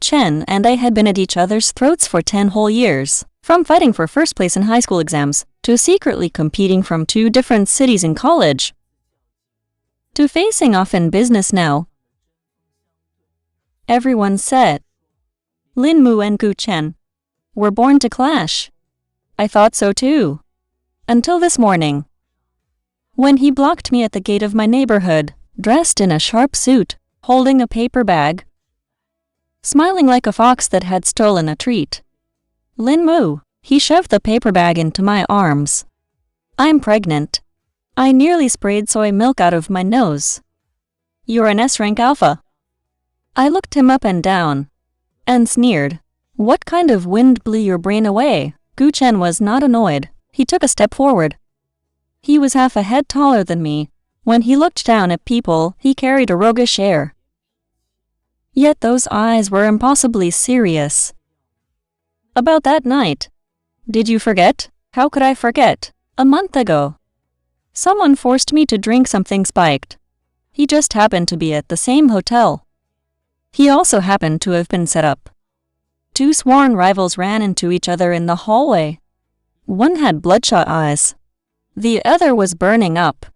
Chen and I had been at each other's throats for 10 whole years, from fighting for first place in high school exams, to secretly competing from 2 different cities in college, to facing off in business now. Everyone said Lin Mu and Chen were born to clash. I thought so too. Until this morning, when he blocked me at the gate of my neighborhood, dressed in a sharp suit, holding a paper bag, smiling like a fox that had stolen a treat. Lin Mu, he shoved the paper bag into my arms. I'm pregnant. I nearly sprayed soy milk out of my nose. You're an S-rank alpha. I looked him up and down, and sneered. What kind of wind blew your brain away? Chen was not annoyed. He took a step forward. He was half a head taller than me. When he looked down at people, he carried a roguish air. Yet those eyes were impossibly serious. About that night. Did you forget? How could I forget? A month ago, someone forced me to drink something spiked. He just happened to be at the same hotel. He also happened to have been set up. 2 sworn rivals ran into each other in the hallway. One had bloodshot eyes. The other was burning up.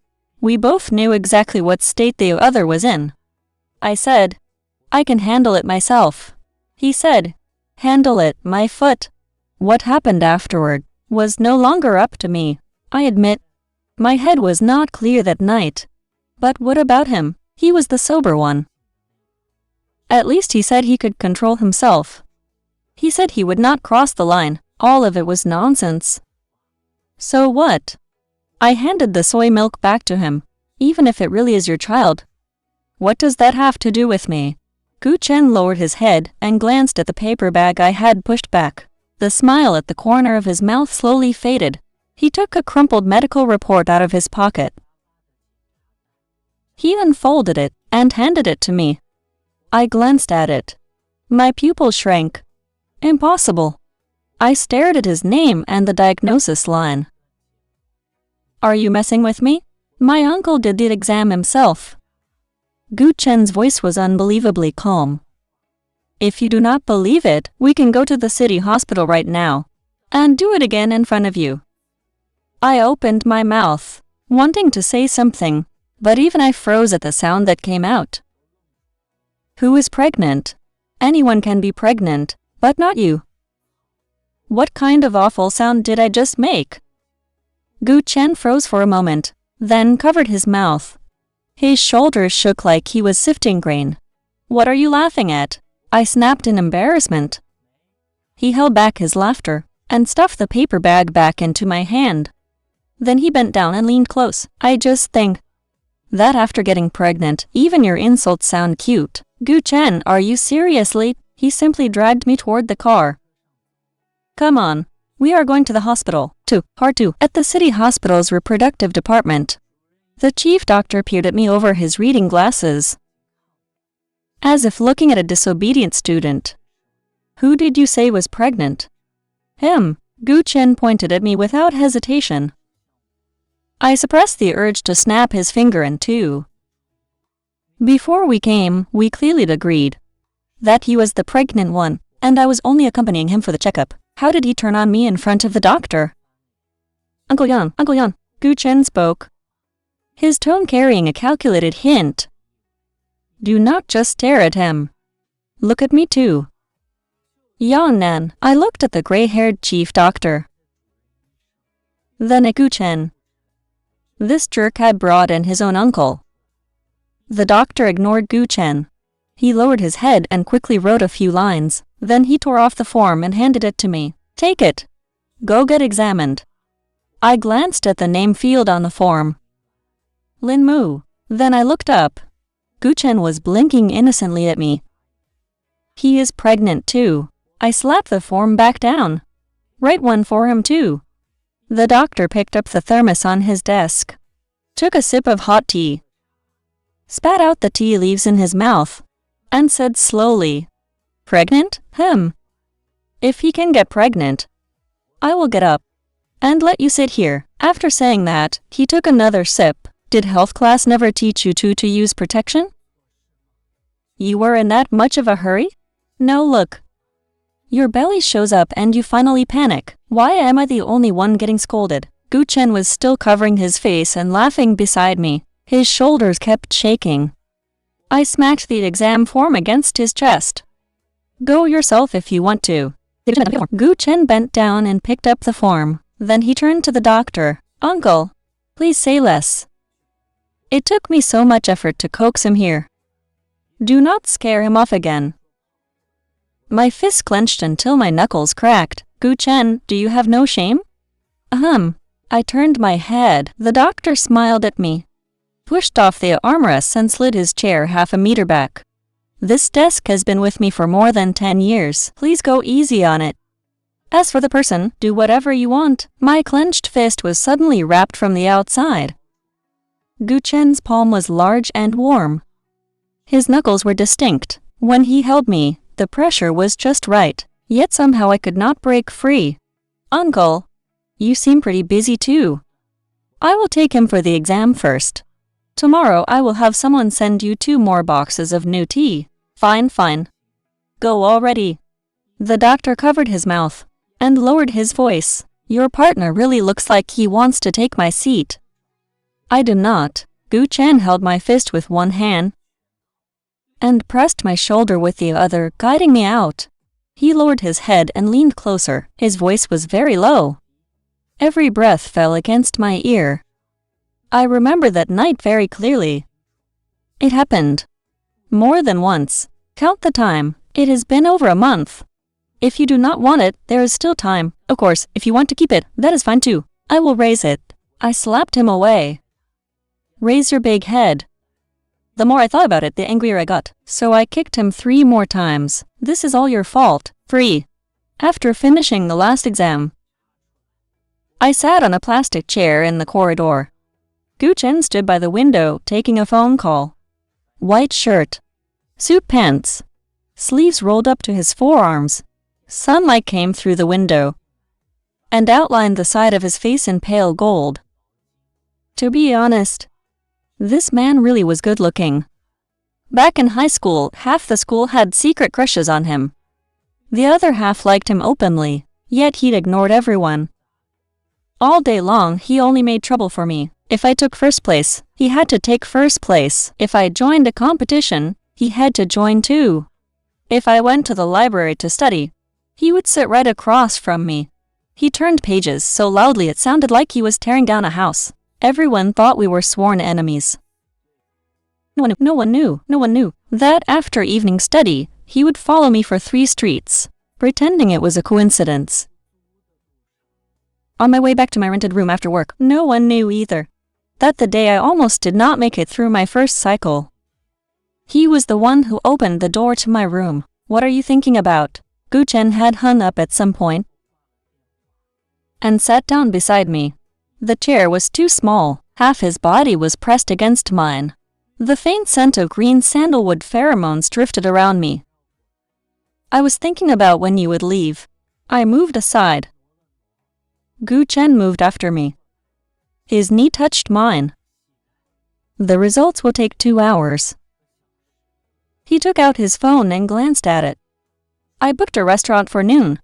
We both knew exactly what state the other was in. I said, I can handle it myself. He said, handle it, my foot. What happened afterward was no longer up to me. I admit, my head was not clear that night. But what about him? He was the sober one. At least he said he could control himself. He said he would not cross the line. All of it was nonsense. So what? I handed the soy milk back to him. Even if it really is your child. What does that have to do with me? Chen lowered his head and glanced at the paper bag I had pushed back. The smile at the corner of his mouth slowly faded. He took a crumpled medical report out of his pocket. He unfolded it and handed it to me. I glanced at it. My pupil shrank. Impossible. I stared at his name and the diagnosis line. Are you messing with me? My uncle did the exam himself. Chen's voice was unbelievably calm. If you do not believe it, we can go to the city hospital right now and do it again in front of you. I opened my mouth, wanting to say something, but even I froze at the sound that came out. Who is pregnant? Anyone can be pregnant, but not you. What kind of awful sound did I just make? Chen froze for a moment, then covered his mouth. His shoulders shook like he was sifting grain. What are you laughing at? I snapped in embarrassment. He held back his laughter and stuffed the paper bag back into my hand. Then he bent down and leaned close. I just think that after getting pregnant, even your insults sound cute. Chen, are you seriously? He simply dragged me toward the car. Come on. We are going to the hospital. Part 2. At the city hospital's reproductive department. The chief doctor peered at me over his reading glasses, as if looking at a disobedient student. Who did you say was pregnant? Him. Chen pointed at me without hesitation. I suppressed the urge to snap his finger in 2. Before we came, we clearly agreed that he was the pregnant one, and I was only accompanying him for the checkup. How did he turn on me in front of the doctor? Uncle Yan, Chen spoke, his tone carrying a calculated hint. Do not just stare at him. Look at me too. Yan Nan, I looked at the gray-haired chief doctor. Then at Chen. This jerk had brought in his own uncle. The doctor ignored Chen. He lowered his head and quickly wrote a few lines. Then he tore off the form and handed it to me. Take it. Go get examined. I glanced at the name field on the form. Lin Mu. Then I looked up. Chen was blinking innocently at me. He is pregnant too. I slapped the form back down. Write one for him too. The doctor picked up the thermos on his desk, took a sip of hot tea, spat out the tea leaves in his mouth, and said slowly, Pregnant? If he can get pregnant, I will get up and let you sit here. After saying that, he took another sip. Did health class never teach you to use protection? You were in that much of a hurry? Now look. Your belly shows up and you finally panic. Why am I the only one getting scolded? Gu Chen was still covering his face and laughing beside me. His shoulders kept shaking. I smacked the exam form against his chest. Go yourself if you want to. Gu Chen bent down and picked up the form. Then he turned to the doctor. Uncle, please say less. It took me so much effort to coax him here. Do not scare him off again. My fist clenched until my knuckles cracked. Gu Chen, do you have no shame? I turned my head. The doctor smiled at me, pushed off the armrests and slid his chair half a meter back. This desk has been with me for more than 10 years. Please go easy on it. As for the person, do whatever you want. My clenched fist was suddenly wrapped from the outside. Gu Chen's palm was large and warm. His knuckles were distinct. When he held me, the pressure was just right, yet somehow I could not break free. Uncle, you seem pretty busy too. I will take him for the exam first. Tomorrow I will have someone send you 2 more boxes of new tea. Fine. Go already. The doctor covered his mouth and lowered his voice. Your partner really looks like he wants to take my seat. I do not. Gu Chen held my fist with one hand and pressed my shoulder with the other, guiding me out. He lowered his head and leaned closer. His voice was very low. Every breath fell against my ear. I remember that night very clearly. It happened more than once. Count the time. It has been over a month. If you do not want it, there is still time. Of course, if you want to keep it, that is fine too. I will raise it. I slapped him away. Raise your big head. The more I thought about it, the angrier I got. So I kicked him 3 more times. This is all your fault. Free. After finishing the last exam, I sat on a plastic chair in the corridor. Gu Chen stood by the window, taking a phone call. White shirt, suit pants, sleeves rolled up to his forearms. Sunlight came through the window and outlined the side of his face in pale gold. To be honest, this man really was good looking. Back in high school, half the school had secret crushes on him. The other half liked him openly, yet he'd ignored everyone. All day long, he only made trouble for me. If I took first place, he had to take first place. If I joined a competition, he had to join too. If I went to the library to study, he would sit right across from me. He turned pages so loudly it sounded like he was tearing down a house. Everyone thought we were sworn enemies. No one knew that after evening study, he would follow me for 3 streets, pretending it was a coincidence. On my way back to my rented room after work, no one knew either that the day I almost did not make it through my first cycle. He was the one who opened the door to my room. What are you thinking about? Gu Chen had hung up at some point and sat down beside me. The chair was too small. Half his body was pressed against mine. The faint scent of green sandalwood pheromones drifted around me. I was thinking about when you would leave. I moved aside. Gu Chen moved after me. His knee touched mine. The results will take 2 hours. He took out his phone and glanced at it. I booked a restaurant for noon.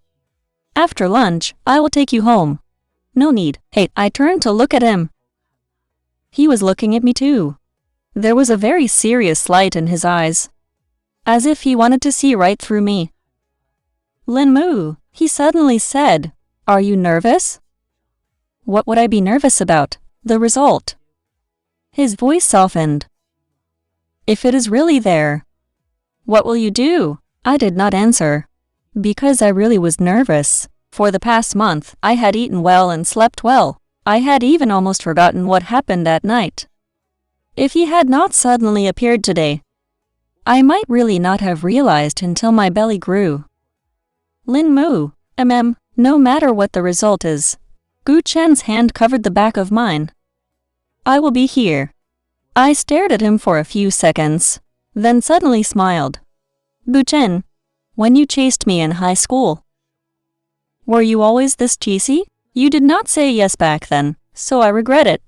After lunch, I will take you home. No need. Hey, I turned to look at him. He was looking at me too. There was a very serious light in his eyes, as if he wanted to see right through me. Lin Mu, he suddenly said, are you nervous? What would I be nervous about? The result. His voice softened. If it is really there, what will you do? I did not answer, because I really was nervous. For the past month, I had eaten well and slept well. I had even almost forgotten what happened that night. If he had not suddenly appeared today, I might really not have realized until my belly grew. Lin Mu, no matter what the result is. Gu Chen's hand covered the back of mine. I will be here. I stared at him for a few seconds, then suddenly smiled. Gu Chen, when you chased me in high school, were you always this cheesy? You did not say yes back then, so I regret it.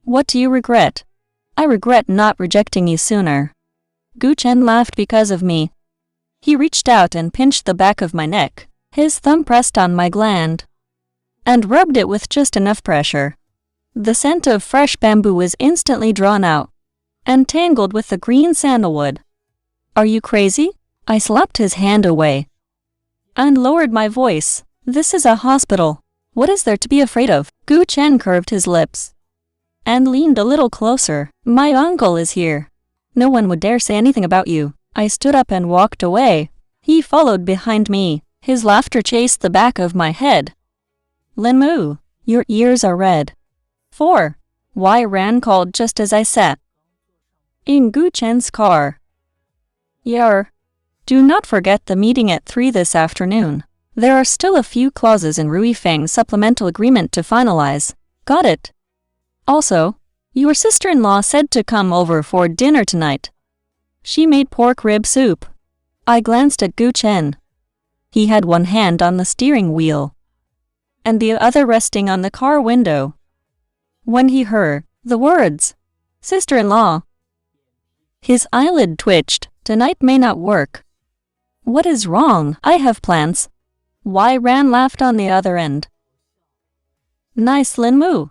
What do you regret? I regret not rejecting you sooner. Gu Chen laughed because of me. He reached out and pinched the back of my neck. His thumb pressed on my gland and rubbed it with just enough pressure. The scent of fresh bamboo was instantly drawn out and tangled with the green sandalwood. Are you crazy? I slapped his hand away and lowered my voice. This is a hospital. What is there to be afraid of? Chen curved his lips and leaned a little closer. My uncle is here. No one would dare say anything about you. I stood up and walked away. He followed behind me. His laughter chased the back of my head. Lin Mu, your ears are red. 4. Why Ran called just as I sat in Chen's car. Do not forget the meeting at 3 this afternoon. There are still a few clauses in Rui Feng's supplemental agreement to finalize. Got it? Also, your sister-in-law said to come over for dinner tonight. She made pork rib soup. I glanced at Chen. He had one hand on the steering wheel and the other resting on the car window. When he heard the words, sister-in-law, his eyelid twitched. Tonight may not work. What is wrong? I have plans. Why Ran laughed on the other end. Nice, Lin Mu.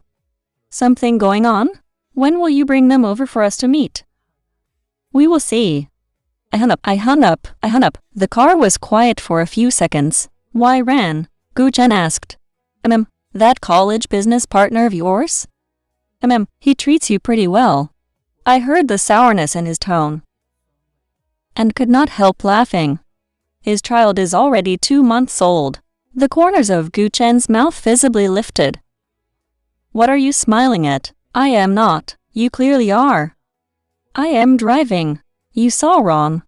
Something going on? When will you bring them over for us to meet? We will see. I hung up. The car was quiet for a few seconds. Why Ran? Chen asked. That college business partner of yours? He treats you pretty well. I heard the sourness in his tone and could not help laughing. His child is already 2 months old. The corners of Chen's mouth visibly lifted. What are you smiling at? I am not. You clearly are. I am driving. You saw wrong.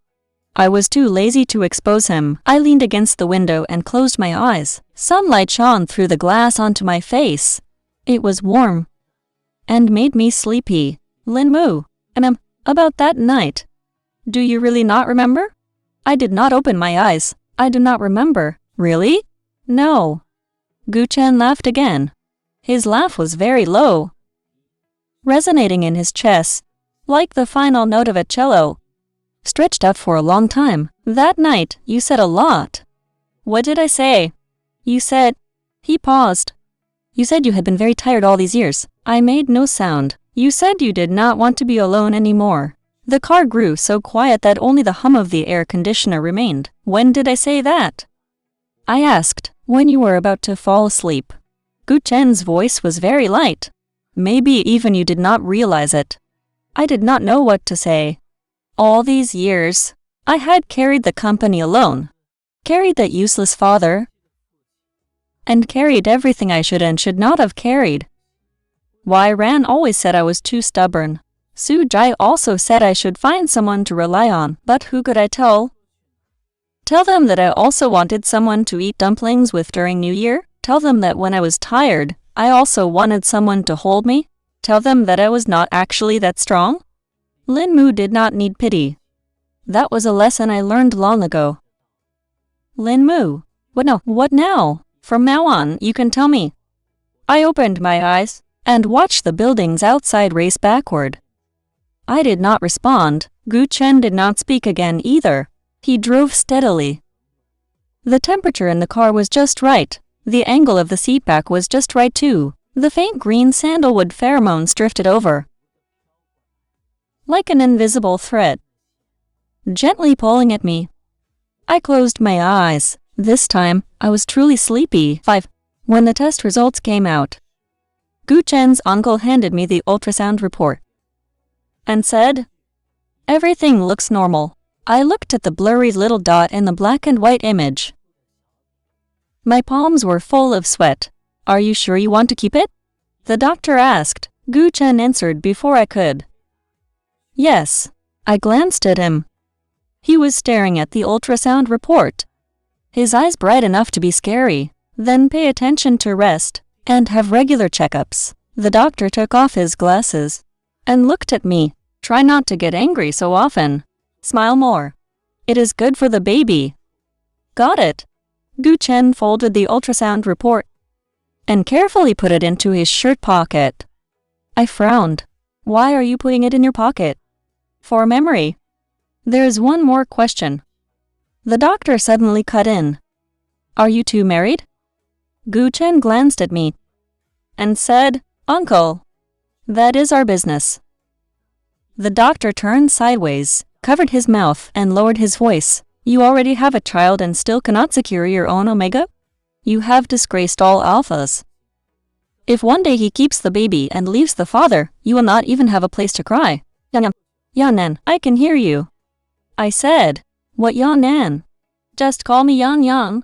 I was too lazy to expose him. I leaned against the window and closed my eyes. Sunlight shone through the glass onto my face. It was warm and made me sleepy. Lin Mu, about that night. Do you really not remember? I did not open my eyes. I do not remember. Really? No. Chen laughed again. His laugh was very low, resonating in his chest, like the final note of a cello, stretched out for a long time. That night, you said a lot. What did I say? You said... He paused. You said you had been very tired all these years. I made no sound. You said you did not want to be alone anymore. The car grew so quiet that only the hum of the air conditioner remained. When did I say that? I asked, when you were about to fall asleep. Chen's voice was very light. Maybe even you did not realize it. I did not know what to say. All these years, I had carried the company alone, carried that useless father, and carried everything I should and should not have carried. Why Ran always said I was too stubborn. Su Jai also said I should find someone to rely on, but who could I tell? Tell them that I also wanted someone to eat dumplings with during New Year? Tell them that when I was tired, I also wanted someone to hold me? Tell them that I was not actually that strong? Lin Mu did not need pity. That was a lesson I learned long ago. Lin Mu, what now? From now on, you can tell me. I opened my eyes and watched the buildings outside race backward. I did not respond. Chen did not speak again either. He drove steadily. The temperature in the car was just right. The angle of the seatback was just right too. The faint green sandalwood pheromones drifted over, like an invisible thread, gently pulling at me. I closed my eyes. This time, I was truly sleepy. 5. When the test results came out, Chen's uncle handed me the ultrasound report and said, everything looks normal. I looked at the blurry little dot in the black and white image. My palms were full of sweat. Are you sure you want to keep it? The doctor asked. Chen answered before I could. Yes. I glanced at him. He was staring at the ultrasound report, his eyes bright enough to be scary. Then pay attention to rest and have regular checkups. The doctor took off his glasses and looked at me. Try not to get angry so often. Smile more. It is good for the baby. Got it. Chen folded the ultrasound report and carefully put it into his shirt pocket. I frowned. Why are you putting it in your pocket? For memory. There is one more question. The doctor suddenly cut in. Are you two married? Gu Chen glanced at me and said, Uncle, that is our business. The doctor turned sideways, covered his mouth, and lowered his voice. You already have a child and still cannot secure your own Omega? You have disgraced all alphas. If one day he keeps the baby and leaves the father, you will not even have a place to cry. Yan, I can hear you. I said, What Yan? Just call me Yan.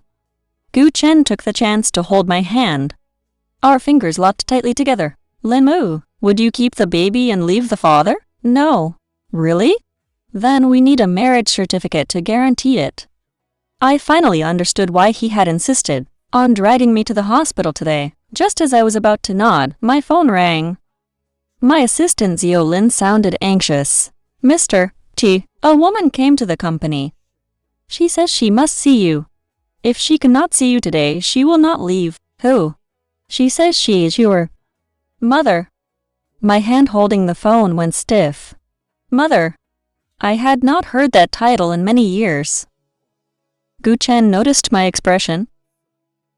Gu Chen took the chance to hold my hand. Our fingers locked tightly together. Lin Mu, would you keep the baby and leave the father? No. Really? Then we need a marriage certificate to guarantee it. I finally understood why he had insisted on dragging me to the hospital today. Just as I was about to nod, my phone rang. My assistant Zio Lin sounded anxious. Mr. T, a woman came to the company. She says she must see you. If she cannot see you today, she will not leave. Who? She says she is your mother. My hand holding the phone went stiff. Mother. I had not heard that title in many years. Gu Chen noticed my expression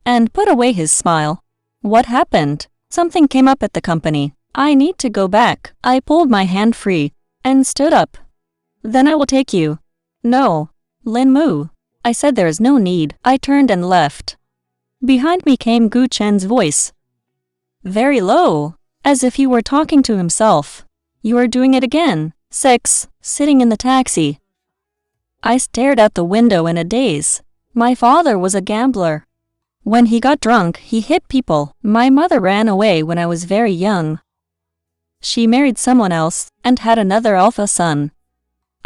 and put away his smile. What happened? Something came up at the company. I need to go back. I pulled my hand free and stood up. Then I will take you. No. Lin Mu. I said there is no need. I turned and left. Behind me came Gu Chen's voice. Very low, as if he were talking to himself. You are doing it again. 6. Sitting in the taxi. I stared out the window in a daze. My father was a gambler. When he got drunk, he hit people. My mother ran away when I was very young. She married someone else and had another alpha son.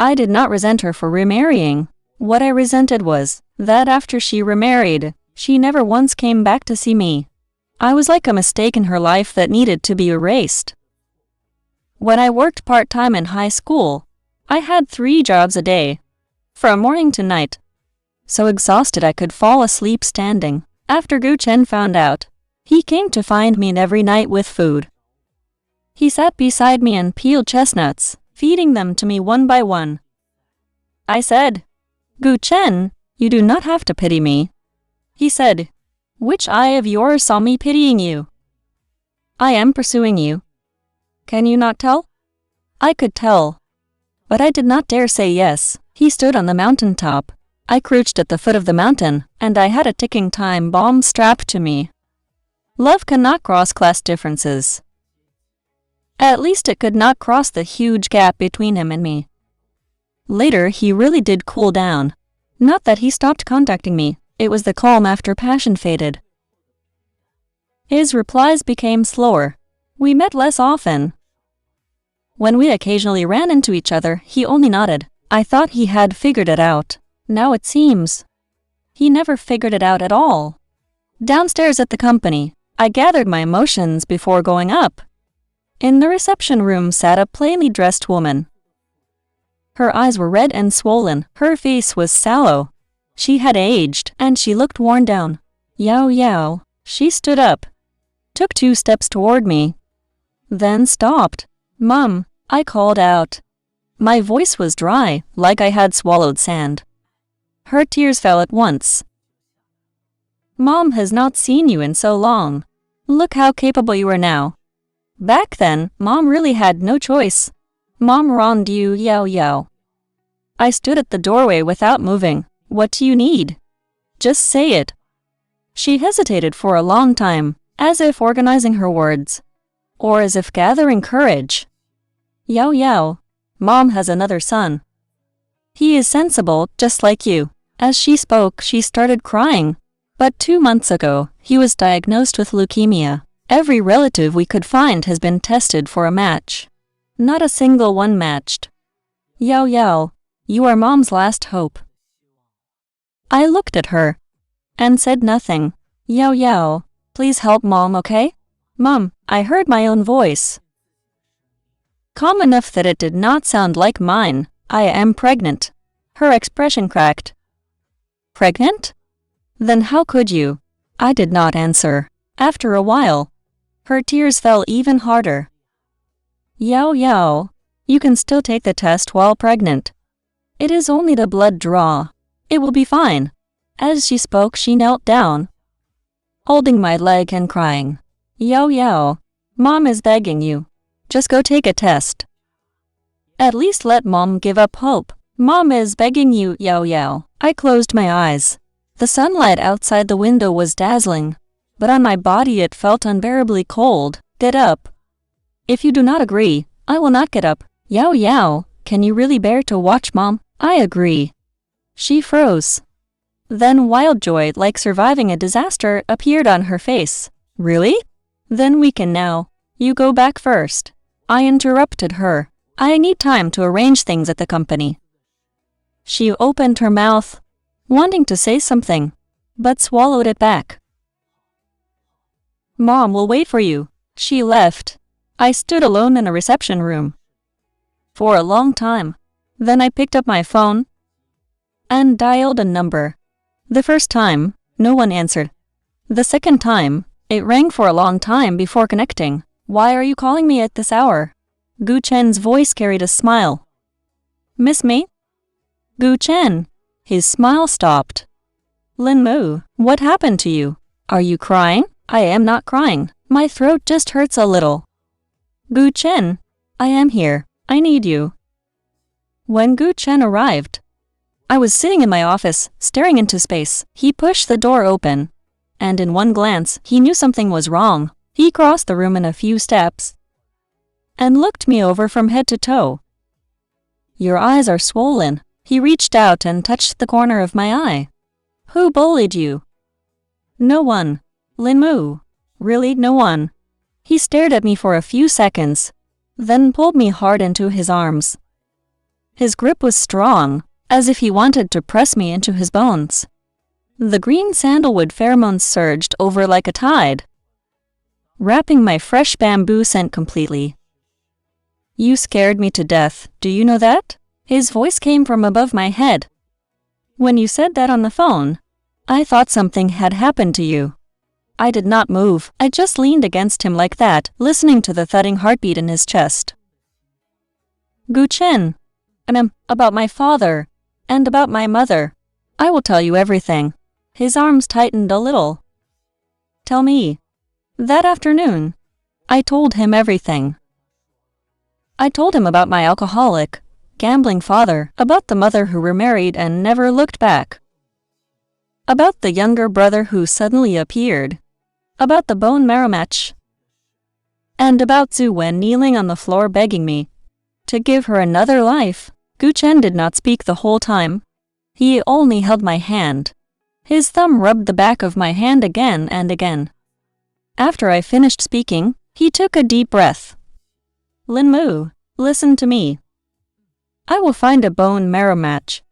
I did not resent her for remarrying. What I resented was that after she remarried, she never once came back to see me. I was like a mistake in her life that needed to be erased. When I worked part-time in high school, I had 3 jobs a day, from morning to night. So exhausted I could fall asleep standing. After Gu Chen found out, he came to find me every night with food. He sat beside me and peeled chestnuts, feeding them to me one by one. I said, Gu Chen, you do not have to pity me. He said, Which eye of yours saw me pitying you? I am pursuing you. Can you not tell? I could tell. But I did not dare say yes. He stood on the mountaintop. I crouched at the foot of the mountain, and I had a ticking time bomb strapped to me. Love cannot cross class differences. At least it could not cross the huge gap between him and me. Later, he really did cool down. Not that he stopped contacting me, it was the calm after passion faded. His replies became slower. We met less often. When we occasionally ran into each other, he only nodded. I thought he had figured it out. Now it seems he never figured it out at all. Downstairs at the company, I gathered my emotions before going up. In the reception room sat a plainly dressed woman. Her eyes were red and swollen. Her face was sallow. She had aged, and she looked worn down. Yao. She stood up, took 2 steps toward me, then stopped. Mom, I called out. My voice was dry, like I had swallowed sand. Her tears fell at once. Mom has not seen you in so long. Look how capable you are now. Back then, Mom really had no choice. Mom wronged you, Yao. I stood at the doorway without moving. What do you need? Just say it. She hesitated for a long time, as if organizing her words, or as if gathering courage. Yao, Mom has another son. He is sensible, just like you. As she spoke, she started crying. But 2 months ago, he was diagnosed with leukemia. Every relative we could find has been tested for a match. Not a single one matched. Yao, you are Mom's last hope. I looked at her and said nothing. Yao, please help Mom, okay? Mom, I heard my own voice. Calm enough that it did not sound like mine. I am pregnant. Her expression cracked. Pregnant? Then how could you? I did not answer. After a while, her tears fell even harder. Yao, you can still take the test while pregnant. It is only the blood draw. It will be fine. As she spoke, she knelt down, holding my leg and crying. Yao Yao, Mom is begging you. Just go take a test. At least let Mom give up hope. Mom is begging you, Yao Yao. I closed my eyes. The sunlight outside the window was dazzling, but on my body it felt unbearably cold. Get up. If you do not agree, I will not get up. Yao Yao, can you really bear to watch Mom? I agree. She froze. Then wild joy, like surviving a disaster, appeared on her face. Really? Then we can now. You go back first. I interrupted her. I need time to arrange things at the company. She opened her mouth, wanting to say something, but swallowed it back. Mom will wait for you. She left. I stood alone in a reception room for a long time. Then I picked up my phone and dialed a number. The first time, no one answered. The second time, it rang for a long time before connecting. Why are you calling me at this hour? Gu Chen's voice carried a smile. Miss me? Gu Chen. His smile stopped. Lin Mu, what happened to you? Are you crying? I am not crying. My throat just hurts a little. Gu Chen, I am here. I need you. When Gu Chen arrived, I was sitting in my office, staring into space. He pushed the door open, and in one glance, he knew something was wrong. He crossed the room in a few steps and looked me over from head to toe. Your eyes are swollen. He reached out and touched the corner of my eye. Who bullied you? No one. Lin Mu. Really, no one. He stared at me for a few seconds, then pulled me hard into his arms. His grip was strong, as if he wanted to press me into his bones. The green sandalwood pheromones surged over like a tide, wrapping my fresh bamboo scent completely. You scared me to death, do you know that? His voice came from above my head. When you said that on the phone, I thought something had happened to you. I did not move. I just leaned against him like that, listening to the thudding heartbeat in his chest. Gu Chen, about my father, and about my mother. I will tell you everything. His arms tightened a little. Tell me. That afternoon, I told him everything. I told him about my alcoholic, gambling father, about the mother who remarried and never looked back, about the younger brother who suddenly appeared, about the bone marrow match, and about Zhu Wen kneeling on the floor begging me to give her another life. Gu Chen did not speak the whole time. He only held my hand. His thumb rubbed the back of my hand again and again. After I finished speaking, he took a deep breath. Lin Mu, listen to me. I will find a bone marrow match.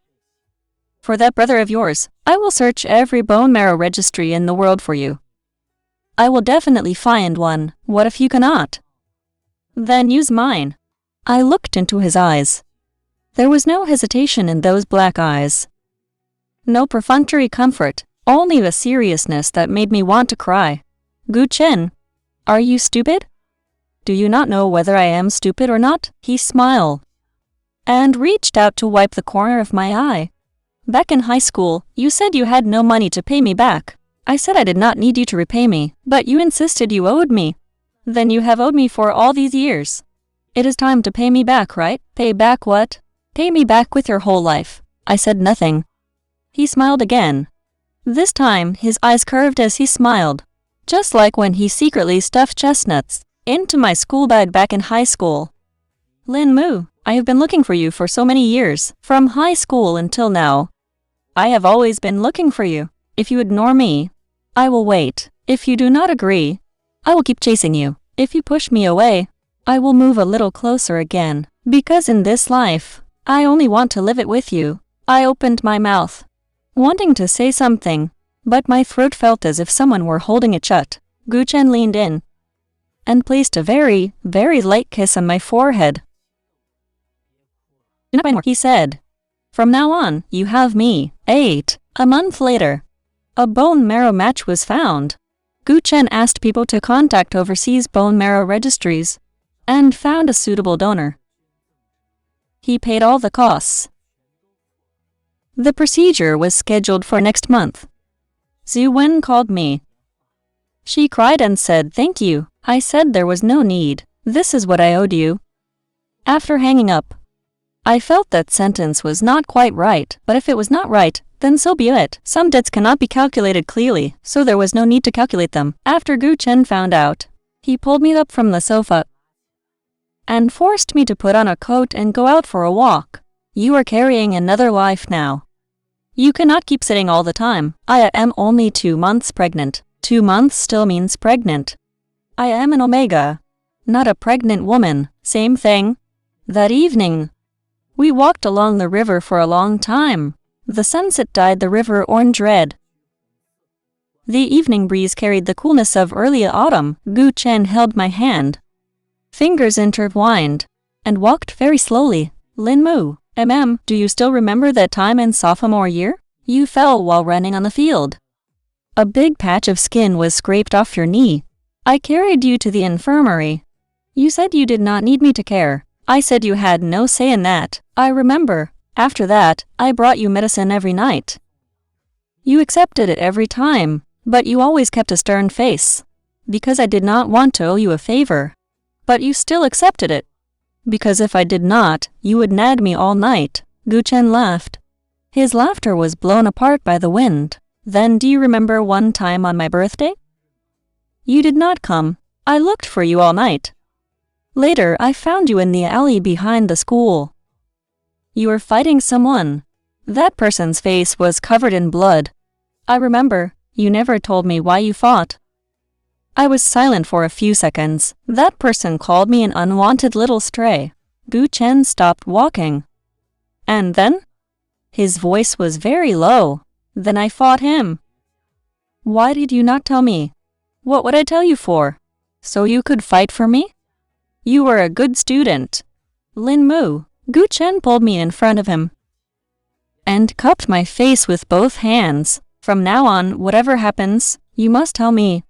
For that brother of yours, I will search every bone marrow registry in the world for you. I will definitely find one. What if you cannot? Then use mine. I looked into his eyes. There was no hesitation in those black eyes. No perfunctory comfort, only a seriousness that made me want to cry. Gu Chen, are you stupid? Do you not know whether I am stupid or not? He smiled and reached out to wipe the corner of my eye. Back in high school, you said you had no money to pay me back. I said I did not need you to repay me, but you insisted you owed me. Then you have owed me for all these years. It is time to pay me back, right? Pay back what? Pay me back with your whole life. I said nothing. He smiled again. This time, his eyes curved as he smiled, just like when he secretly stuffed chestnuts into my school bag back in high school. Lin Mu, I have been looking for you for so many years, from high school until now. I have always been looking for you. If you ignore me, I will wait. If you do not agree, I will keep chasing you. If you push me away, I will move a little closer again. Because in this life, I only want to live it with you. I opened my mouth, wanting to say something, but my throat felt as if someone were holding it shut. Gu Chen leaned in and placed a very, very light kiss on my forehead. Do not cry more, he said. From now on, you have me. 8. A month later, a bone marrow match was found. Gu Chen asked people to contact overseas bone marrow registries and found a suitable donor. He paid all the costs. The procedure was scheduled for next month. Zhu Wen called me. She cried and said thank you. I said there was no need. This is what I owed you. After hanging up, I felt that sentence was not quite right, but if it was not right, then so be it. Some debts cannot be calculated clearly, so there was no need to calculate them. After Gu Chen found out, he pulled me up from the sofa and forced me to put on a coat and go out for a walk. You are carrying another life now. You cannot keep sitting all the time. I am only 2 months pregnant. 2 months still means pregnant. I am an Omega, not a pregnant woman. Same thing. That evening, we walked along the river for a long time. The sunset dyed the river orange red. The evening breeze carried the coolness of early autumn. Gu Chen held my hand, fingers intertwined, and walked very slowly. Lin Mu, do you still remember that time in sophomore year? You fell while running on the field. A big patch of skin was scraped off your knee. I carried you to the infirmary. You said you did not need me to care. I said you had no say in that. I remember. After that, I brought you medicine every night. You accepted it every time, but you always kept a stern face, because I did not want to owe you a favor. But you still accepted it, because if I did not, you would nag me all night. Gu Chen laughed. His laughter was blown apart by the wind. Then do you remember one time on my birthday? You did not come. I looked for you all night. Later, I found you in the alley behind the school. You were fighting someone. That person's face was covered in blood. I remember. You never told me why you fought. I was silent for a few seconds. That person called me an unwanted little stray. Gu Chen stopped walking. And then? His voice was very low. Then I fought him. Why did you not tell me? What would I tell you for? So you could fight for me? You were a good student. Lin Mu. Gu Chen pulled me in front of him and cupped my face with both hands. From now on, whatever happens, you must tell me.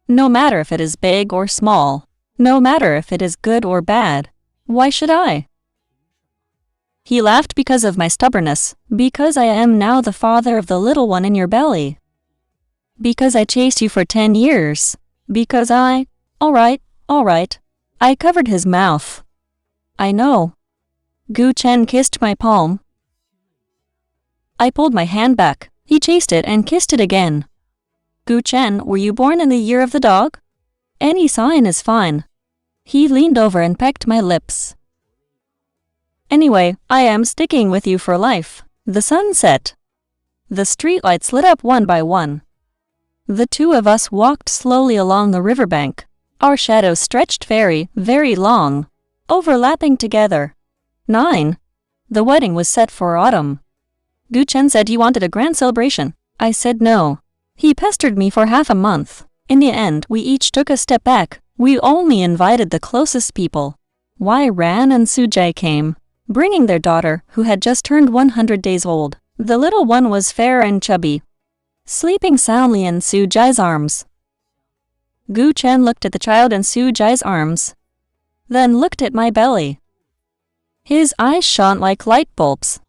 No matter if it is big or small. No matter if it is good or bad. Why should I? He laughed because of my stubbornness. Because I am now the father of the little one in your belly. Because I chased you for 10 years. Because I... All right. I covered his mouth. I know. Gu Chen kissed my palm. I pulled my hand back. He chased it and kissed it again. Gu Chen, were you born in the year of the dog? Any sign is fine. He leaned over and pecked my lips. Anyway, I am sticking with you for life. The sun set. The streetlights lit up one by one. The two of us walked slowly along the riverbank. Our shadows stretched very, very long, overlapping together. 9. The wedding was set for autumn. Gu Chen said he wanted a grand celebration. I said no. He pestered me for half a month. In the end, we each took a step back. We only invited the closest people. Wai Ran and Su Jai came, bringing their daughter, who had just turned 100 days old. The little one was fair and chubby, sleeping soundly in Su Jai's arms. Gu Chen looked at the child in Su Jai's arms, then looked at my belly. His eyes shone like light bulbs.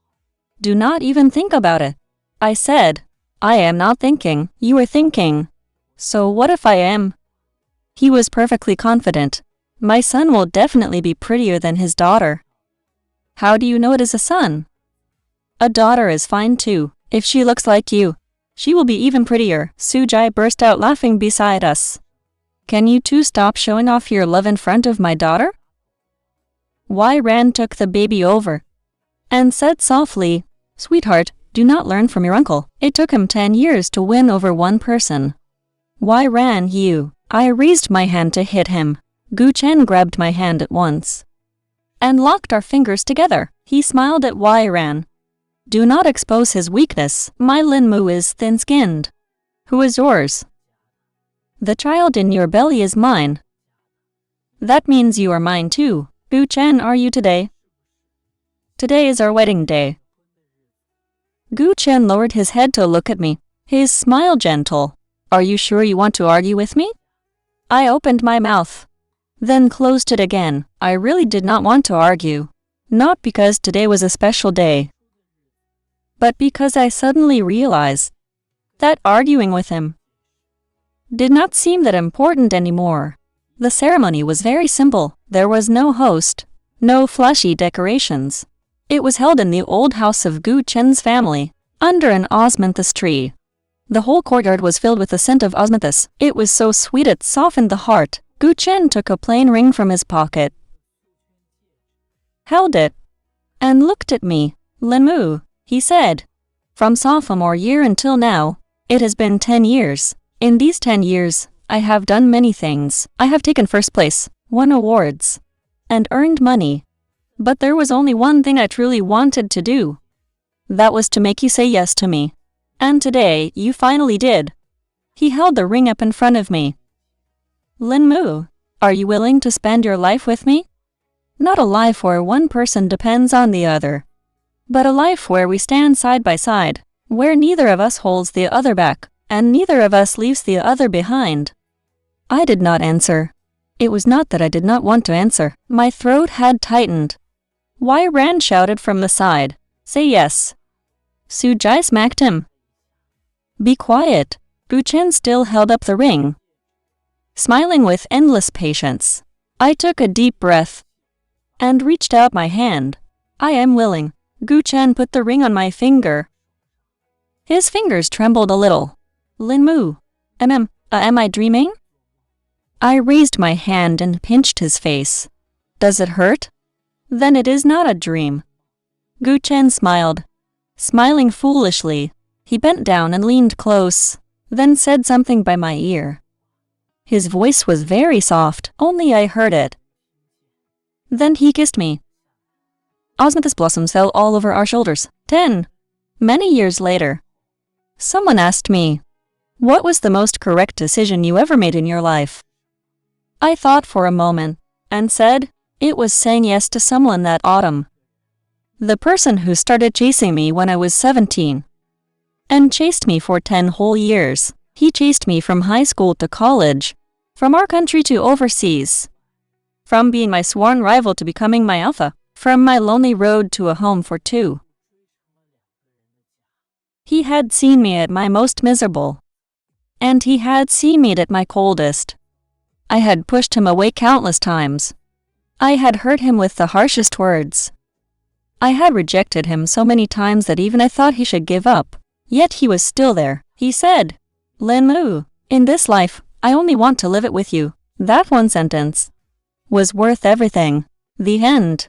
Do not even think about it. I said, I am not thinking. You are thinking. So what if I am? He was perfectly confident. My son will definitely be prettier than his daughter. How do you know it is a son? A daughter is fine too. If she looks like you, she will be even prettier. Su Jai burst out laughing beside us. Can you two stop showing off your love in front of my daughter? Wai Ran took the baby over and said softly, Sweetheart, do not learn from your uncle. It took him 10 years to win over one person. Wai Ran, you. I raised my hand to hit him. Gu Chen grabbed my hand at once and locked our fingers together. He smiled at Wai Ran. Do not expose his weakness. My Lin Mu is thin-skinned. Who is yours? The child in your belly is mine. That means you are mine too. Gu Chen, are you today? Today is our wedding day. Gu Chen lowered his head to look at me, his smile gentle. Are you sure you want to argue with me? I opened my mouth, then closed it again. I really did not want to argue. Not because today was a special day, but because I suddenly realized that arguing with him did not seem that important anymore. The ceremony was very simple. There was no host, no flashy decorations. It was held in the old house of Gu Chen's family, under an osmanthus tree. The whole courtyard was filled with the scent of osmanthus. It was so sweet it softened the heart. Gu Chen took a plain ring from his pocket, held it, and looked at me. Lin Mu, he said. From sophomore year until now, it has been 10 years. In these 10 years, I have done many things. I have taken first place, won awards, and earned money. But there was only one thing I truly wanted to do. That was to make you say yes to me. And today, you finally did. He held the ring up in front of me. Lin Mu, are you willing to spend your life with me? Not a life where one person depends on the other, but a life where we stand side by side, where neither of us holds the other back, and neither of us leaves the other behind. I did not answer. It was not that I did not want to answer. My throat had tightened. Wai Ran shouted from the side, "Say yes." Su Jai smacked him. "Be quiet." Gu Chen still held up the ring, smiling with endless patience. I took a deep breath and reached out my hand. "I am willing." Gu Chen put the ring on my finger. His fingers trembled a little. "Lin Mu, am I dreaming?" I raised my hand and pinched his face. "Does it hurt? Then it is not a dream." Gu Chen smiled. Smiling foolishly, he bent down and leaned close, then said something by my ear. His voice was very soft, only I heard it. Then he kissed me. Osmanthus blossoms fell all over our shoulders. 10. Many years later, someone asked me, "What was the most correct decision you ever made in your life?" I thought for a moment, and said, it was saying yes to someone that autumn. The person who started chasing me when I was 17, and chased me for 10 whole years. He chased me from high school to college, from our country to overseas, from being my sworn rival to becoming my alpha, from my lonely road to a home for 2. He had seen me at my most miserable, and he had seen me at my coldest. I had pushed him away countless times. I had hurt him with the harshest words. I had rejected him so many times that even I thought he should give up. Yet he was still there. He said, "Lin Mu, in this life, I only want to live it with you." That one sentence was worth everything. The end.